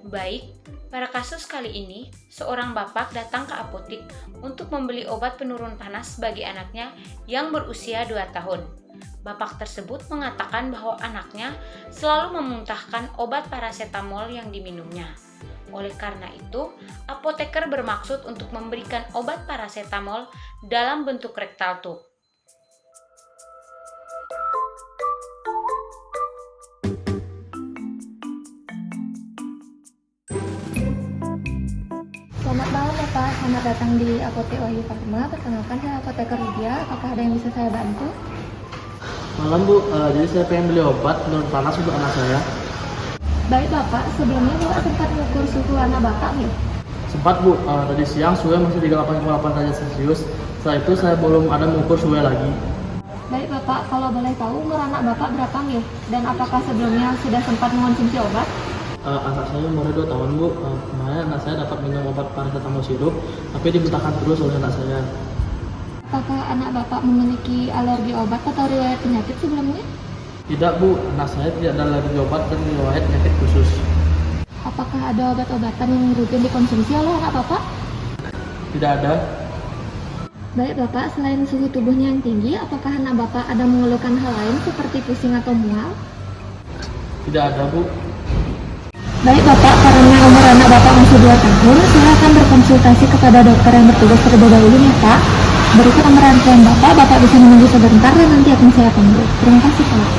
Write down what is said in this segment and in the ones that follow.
Baik, pada kasus kali ini, seorang bapak datang ke apotik untuk membeli obat penurun panas bagi anaknya yang berusia 2 tahun. Bapak tersebut mengatakan bahwa anaknya selalu memuntahkan obat parasetamol yang diminumnya. Oleh karena itu, apoteker bermaksud untuk memberikan obat parasetamol dalam bentuk rektal tube. Selamat malam Bapak, selamat datang di Apotek Wahyu Farma. Perkenalkan saya apoteker Lydia, apakah ada yang bisa saya bantu? Malam Bu, jadi saya pengen beli obat penurun panas untuk anak saya. Baik Bapak, sebelumnya Bapak sempat mengukur suhu anak Bapak ya? Sempat Bu, tadi siang suhunya masih 38,8 derajat Celcius. Setelah itu saya belum ada mengukur suhunya lagi. Baik Bapak, kalau boleh tahu umur anak Bapak berapa nih? Dan apakah sebelumnya sudah sempat mengonsumsi obat? Anak saya umurnya 2 tahun Bu, kemarin anak saya dapat minum obat paracetamol sirup, tapi dimuntahkan terus oleh anak saya. Apakah anak Bapak memiliki alergi obat atau riwayat penyakit sebelumnya? Tidak Bu, anak saya tidak ada alergi obat dan riwayat penyakit khusus. Apakah ada obat-obatan yang rutin dikonsumsi oleh anak Bapak? Tidak ada. Baik Bapak, selain suhu tubuhnya yang tinggi, apakah anak Bapak ada mengeluhkan hal lain seperti pusing atau mual? Tidak ada Bu. Baik Bapak, karena umur anak Bapak masih 2 tahun, saya akan berkonsultasi kepada dokter yang bertugas terlebih dahulu ya Pak. Berikut nomor antrean Bapak bisa menunggu sebentar dan nanti akan saya panggil. Terima kasih Pak.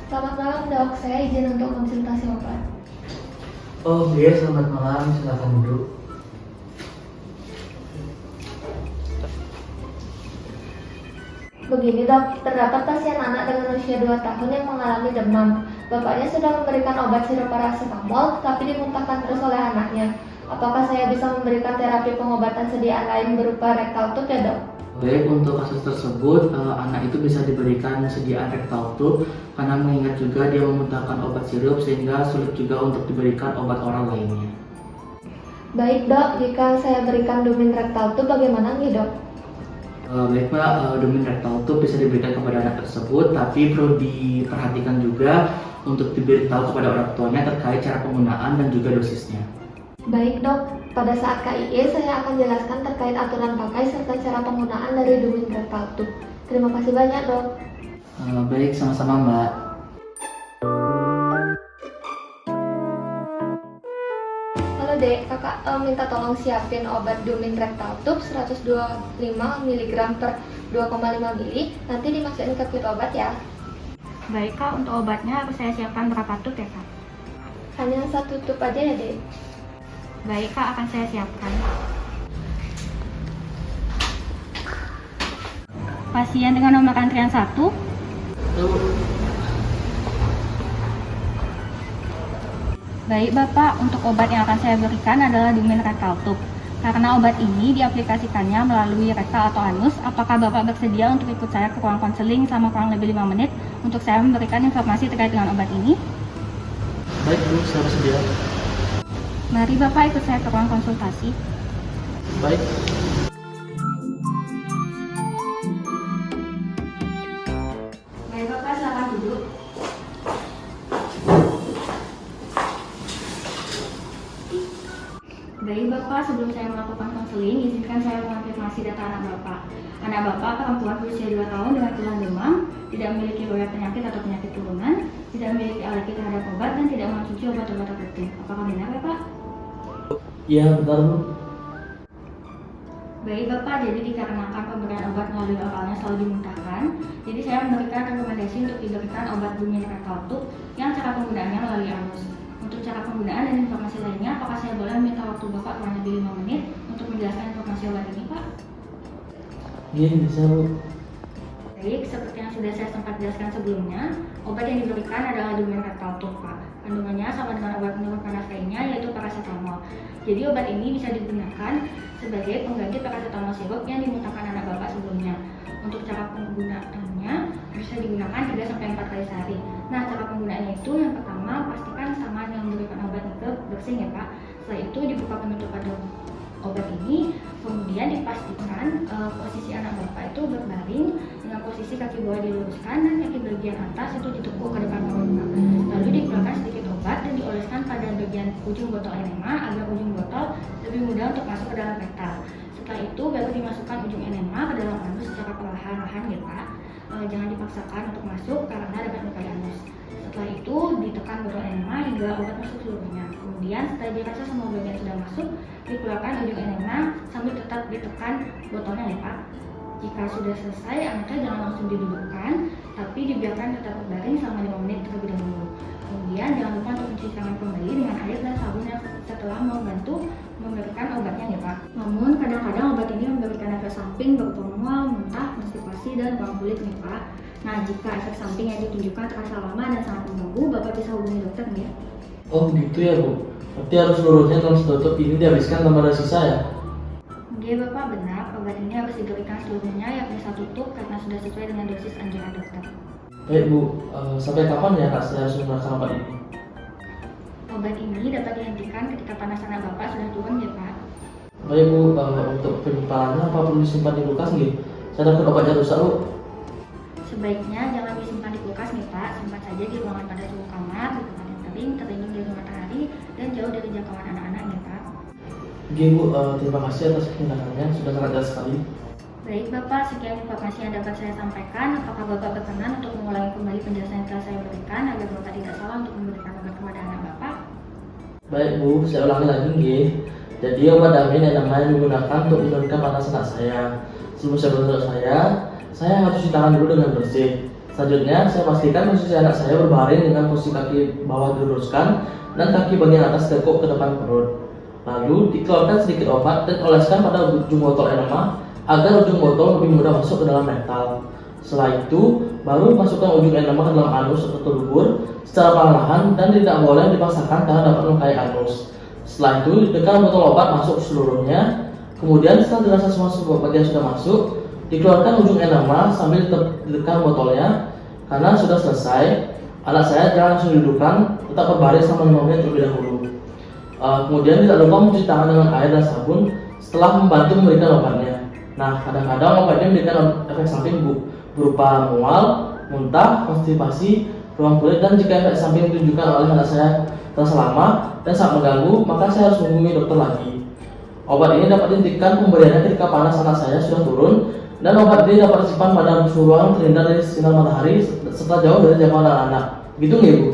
Selamat malam dok, saya izin untuk konsultasi obat. Oh iya, selamat malam, silakan duduk. Begini dok, terdapat pasien anak dengan usia 2 tahun yang mengalami demam. Bapaknya sudah memberikan obat sirup parasetamol, tapi dimuntahkan terus oleh anaknya. Apakah saya bisa memberikan terapi pengobatan sediaan lain berupa rektal tube ya dok? Baik, untuk kasus tersebut, anak itu bisa diberikan sediaan rektal tube karena mengingat juga dia memuntahkan obat sirup sehingga sulit juga untuk diberikan obat oral lainnya. Baik dok, jika saya berikan Dumin rektal tube bagaimana nih dok? Baik Pak, Dumin rektal tube bisa diberikan kepada anak tersebut, tapi perlu diperhatikan juga untuk diberitahu kepada orang tuanya terkait cara penggunaan dan juga dosisnya. Baik dok, pada saat KIE saya akan jelaskan terkait aturan pakai serta cara penggunaan dari Dumin rektal tube. Terima kasih banyak dok. Baik, sama-sama Mbak. Halo dek, kakak minta tolong siapin obat Dumin rektal tube 125 mg per 2,5 ml. Nanti dimasukin ke kit obat ya. Baik kak, untuk obatnya harus saya siapkan berapa tube ya kak? Hanya 1 tube aja ya dek. Baik kak, akan saya siapkan. Pasien dengan nomor antrian 1. Baik Bapak, untuk obat yang akan saya berikan adalah Dumin rektal tube. Karena obat ini diaplikasikannya melalui rektal atau anus, apakah Bapak bersedia untuk ikut saya ke ruang konseling selama kurang lebih 5 menit untuk saya memberikan informasi terkait dengan obat ini? Baik Bu, saya bersedia. Mari Bapak ikut saya ke ruang konsultasi. Baik. Baik Bapak, silakan duduk. Baik Bapak, sebelum saya melakukan konseling, izinkan saya mengonfirmasi data anak Bapak. Anak Bapak perempuan berusia 2 tahun dengan keluhan demam, tidak memiliki riwayat penyakit atau penyakit turunan, tidak memiliki alergi terhadap obat, dan tidak mengonsumsi obat-obat tertentu. Apakah benar ya Pak? Iya, benar Bu. Baik Bapak, jadi dikarenakan pemberian obat melalui oralnya selalu dimuntahkan, jadi saya memberikan rekomendasi untuk diberikan obat Dumin rektal tube yang cara penggunaannya melalui anus. Untuk cara penggunaan dan informasi lainnya, apakah saya boleh meminta waktu Bapak kurang lebih 5 menit untuk menjelaskan informasi obat ini Pak? Iya, bisa Bu. Baik, seperti yang sudah saya sempat jelaskan sebelumnya, obat yang diberikan adalah Dumin rektal tube Pak. Kandungannya sama dengan obat penurun panas lainnya, yaitu parasetamol. Jadi obat ini bisa digunakan sebagai pengganti parasetamol sirup yang dimuntahkan anak Bapak sebelumnya. Untuk cara penggunaannya bisa digunakan 3-4 kali sehari. Nah, cara penggunaannya itu yang pertama pastikan sama dengan memberikan obat nike refreshing ya Pak. Setelah itu dibuka penutup pada obat ini, kemudian dipastikan posisi anak Bapak itu berbaring dengan posisi kaki bawah diluruskan dan kaki bagian atas itu ditekuk ke depan perut Pak. Lalu dikeluarkan sedikit obat dan dioleskan pada bagian ujung botol enema agar ujung botol lebih mudah untuk masuk ke dalam rektal. Setelah itu baru dimasukkan ujung enema ke dalam anus secara perlahan-lahan ya Pak. Jangan dipaksakan untuk masuk karena dapat melukai anus. Setelah itu ditekan botol enema hingga obat masuk seluruhnya. Kemudian setelah dirasa semua bagian sudah masuk, dikeluarkan ujung enema sambil tetap ditekan botolnya ya Pak. Jika sudah selesai, anaknya jangan langsung didudukkan, tapi dibiarkan tetap berbaring selama 5 menit terlebih dahulu. Kemudian jangan lupa untuk mencuci tangan kembali dengan air dan sabun yang setelah membantu memberikan obatnya ya Pak. Namun kadang-kadang obat ini memberikan efek samping berupa mual, muntah, konstipasi, dan ruam kulit nih Pak. Nah, jika efek samping yang ditunjukkan terasa lama dan sangat mengganggu, Bapak bisa hubungi dokter nih. Oh gitu ya Bu, berarti harus seluruhnya dalam sedotan ini dihabiskan tanpa ada sisa ya? Oke Bapak, benar. Obat ini harus diberikan seluruhnya yakni 1 tub karena sudah sesuai dengan dosis anjuran dokter. Baik Bu, sampai kapan ya Kak saya harus menggunakan obat ini? Obat ini dapat dihentikan ketika panas anak Bapak sudah turun ya Pak. Baik Bu, untuk penyimpanannya apa perlu disimpan di kulkas nih? Saya takut obatnya rusak Bu. Sebaiknya jangan disimpan di kulkas nih Pak, simpan saja di ruangan pada suhu kamar, di tempat yang kering, terlindung dari matahari, dan jauh dari jangkauan anak-anak ya Pak. Oke Bu, terima kasih atas penjelasannya, sudah sangat jelas sekali. Baik Bapak, sekian informasi yang dapat saya sampaikan. Apakah Bapak berkenan untuk mengulangi kembali penjelasan yang telah saya berikan agar Bapak tidak salah untuk memberikan obat kepada anak Bapak? Baik Bu, saya ulangi lagi nggih. Jadi obat Damin yang namanya digunakan untuk menurunkan panas anak saya. Sebelum saya beruntuk saya harus cuci tangan dulu dengan bersih. Selanjutnya, saya pastikan posisi anak saya berbaring dengan posisi kaki bawah diluruskan dan kaki bagian atas tekuk ke depan perut. Lalu dikeluarkan sedikit obat dan oleskan pada ujung botol enema agar ujung botol lebih mudah masuk ke dalam rektal. Setelah itu, baru masukkan ujung enema ke dalam anus atau dubur secara perlahan dan tidak boleh dipaksakan karena dapat melukai anus. Setelah itu, ditekan botol obat masuk seluruhnya. Kemudian setelah dirasa semua bagian sudah masuk, dikeluarkan ujung enema sambil ditekan botolnya. Karena sudah selesai, anak saya jangan langsung didudukkan, tetap berbaring selama 5 menit terlebih dahulu. Kemudian tidak lupa mencuci tangan dengan air dan sabun setelah membantu memberikan obatnya. Nah, kadang-kadang obat ini memberikan efek samping berupa mual, muntah, konstipasi, ruam kulit, dan jika efek samping ditunjukkan oleh anak saya terasa lama dan sangat mengganggu, maka saya harus menghubungi dokter lagi. Obat ini dapat dihentikan pemberiannya ketika panas anak saya sudah turun, dan obat ini dapat disimpan pada suhu ruangan terhindar dari sinar matahari serta jauh dari jangkauan anak-anak. Gitu nggak Bu?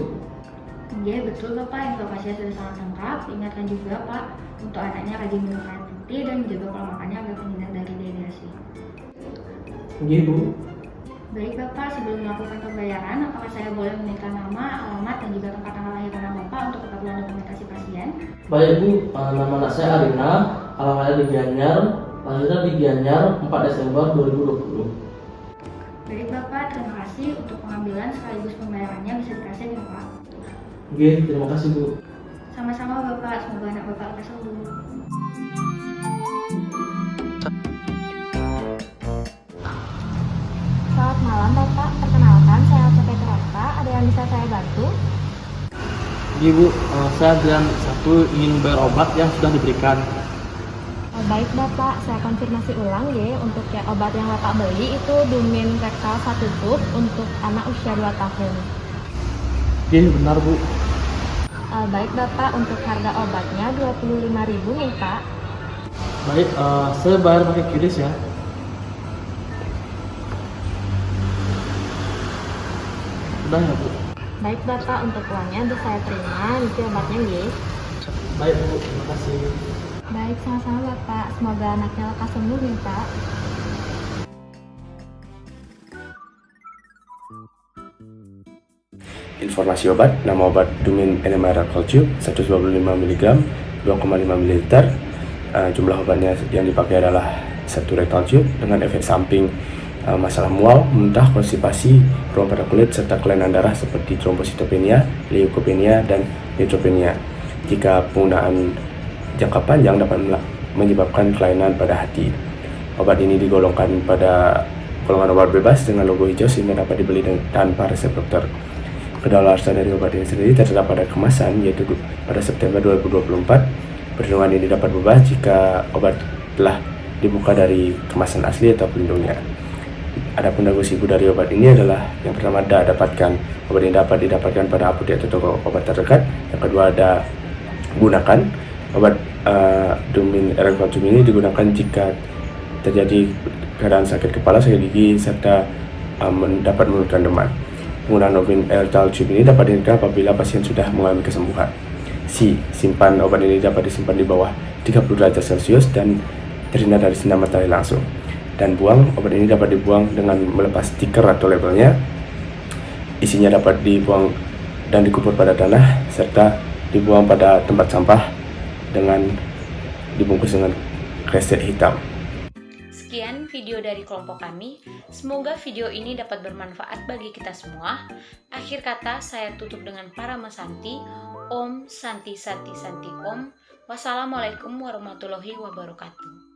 Iya betul Bapak, informasinya sudah sangat lengkap. Ingatkan juga Pak, untuk anaknya rajin minum air putih dan menjaga pola makannya agar terhindar dari dehidrasi. Iya Bu. Baik Bapak, sebelum melakukan pembayaran, apakah saya boleh meminta nama, alamat, dan juga tempat tanggal lahir anak Bapak untuk keperluan dokumentasi pasien? Baik Bu, nama anak saya Arina, alamatnya di Gianyar, lahirnya di Gianyar 4 Desember 2020. Baik Bapak, terima kasih. Untuk pengambilan sekaligus pembayarannya bisa dikasih ya Pak. Oke, terima kasih Bu. Sama-sama Bapak, semoga anak Bapak lekas sembuh. Selamat malam Bapak, perkenalkan saya Alsa Petrarta, ada yang bisa saya bantu? Iya Bu, saya dan satu ingin bayar obat yang sudah diberikan. Baik Bapak, saya konfirmasi ulang ya, untuk ya obat yang Bapak beli itu Dumin Rektal 1 tub untuk anak usia 2 tahun. Iya benar Bu. Baik Bapak, untuk harga obatnya 25.000 nih Pak. Baik, saya bayar pakai QRIS ya. Sudah ya Bu. Baik Bapak, untuk uangnya bisa saya terima, nanti obatnya ya. Baik Bu, terima kasih. Baik, sama-sama Bapak, semoga anaknya lekas sembuh nih Pak. Informasi obat, nama obat Dumin Enema Rectal Tube 125 mg 2,5 ml. Jumlah obatnya yang dipakai adalah 1 rectal tube dengan efek samping masalah mual, muntah, konstipasi, ruam pada kulit, serta kelainan darah seperti trombositopenia, leukopenia, dan neutropenia. Jika penggunaan jangka panjang dapat menyebabkan kelainan pada hati. Obat ini digolongkan pada golongan obat bebas dengan logo hijau sehingga dapat dibeli tanpa resep dokter. kedaluarsa dari obat ini sendiri terdapat pada kemasan, yaitu pada September 2024. Perlindungan ini dapat berubah jika obat telah dibuka dari kemasan asli atau pelindungnya. Adapun resiko dari obat ini adalah yang pertama dapatkan obat ini dapat didapatkan pada apotek atau toko obat terdekat. Yang kedua gunakan obat Dumin Erecalcium ini digunakan jika terjadi keadaan sakit kepala, sakit gigi, serta dapat menurunkan demam. Penggunaan Dumin Erecalcium ini dapat dilakukan apabila pasien sudah mengalami kesembuhan. Simpan obat ini dapat disimpan di bawah 30 derajat Celcius dan terhindar dari sinar matahari langsung. Dan obat ini dapat dibuang dengan melepas stiker atau labelnya. Isinya dapat dibuang dan dikubur pada tanah serta dibuang pada tempat sampah dengan dibungkus dengan kresek hitam. Sekian video dari kelompok kami. Semoga video ini dapat bermanfaat bagi kita semua. Akhir kata saya tutup dengan Parama Santi. Om Santi Santi Santi Om. Wassalamualaikum warahmatullahi wabarakatuh.